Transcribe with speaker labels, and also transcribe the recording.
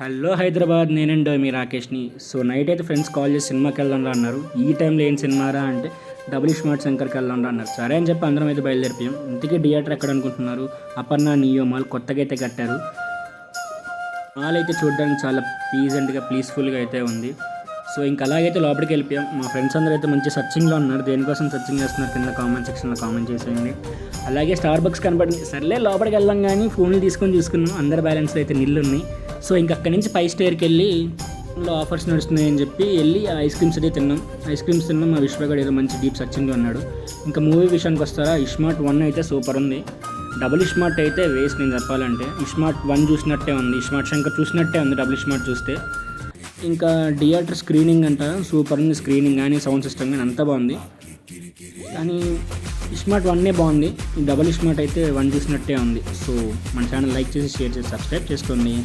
Speaker 1: Hello Hyderabad, నేనండి మీ రాకేష్ని. So night అయితే friends call చేసి సినిమాకి వెళ్దాంరా అన్నారు. ఈ టైంలో ఏం సినిమారా అంటే డబుల్ స్మార్ట్ శంకర్కి వెళ్దాంరా అన్నారు. సరే అని చెప్పి అందరం అయితే బయలుదేరిపోయాం. ఇంతకీ థియేటర్ ఎక్కడ అనుకుంటున్నారు? అపర్ణ నియో మాల్ కొత్తగా అయితే కట్టారు. మాల్ అయితే చూడడానికి చాలా పీస్ఫుల్గా అయితే ఉంది. సో ఇంకా అలాగైతే లోపలికి వెళ్ళిపోయాం. మా ఫ్రెండ్స్ అందరూ అయితే మంచి సర్చింగ్లో ఉన్నారు. దేనికోసం సర్చింగ్ చేస్తున్నారు కింద కామెంట్ సెక్షన్లో కామెంట్ చేసేయండి. అలాగే స్టార్ బక్స్ కనపడింది. సర్లే లోపలికి వెళ్దాం కానీ ఫోన్లు తీసుకొని చూసుకున్నాం. అందరి బ్యాలెన్స్ అయితే నిల్లున్నాయి. సో ఇంక అక్కడి నుంచి పై స్టేర్కి వెళ్ళి ఆఫర్స్ నడుస్తున్నాయని చెప్పి వెళ్ళి ఐస్ క్రీమ్స్ అయితే తిన్నాం. మా విశ్వగడ్ ఏదో మంచి డీప్ సర్చింగ్లో ఉన్నాడు. ఇంకా మూవీ విషయానికి వస్తారా, ఇస్మార్ట్ 1 అయితే సూపర్ ఉంది. డబుల్ స్మార్ట్ అయితే వేస్ట్ నేను చెప్పాలంటే. ఇస్మార్ట్ 1 చూసినట్టే ఉంది, ఇస్మార్ట్ శంకర్ చూసినట్టే ఉంది డబుల్ స్మార్ట్ చూస్తే. ఇంకా థియేటర్ స్క్రీనింగ్ అంట సూపర్ ఉంది. స్క్రీనింగ్ కానీ సౌండ్ సిస్టమ్ కానీ అంతా బాగుంది. కానీ స్మార్ట్ 1 బాగుంది. డబుల్ స్మార్ట్ అయితే 1 చూసినట్టే ఉంది. సో మన ఛానల్ లైక్ చేసి షేర్ చేసి సబ్స్క్రైబ్ చేసుకోండి.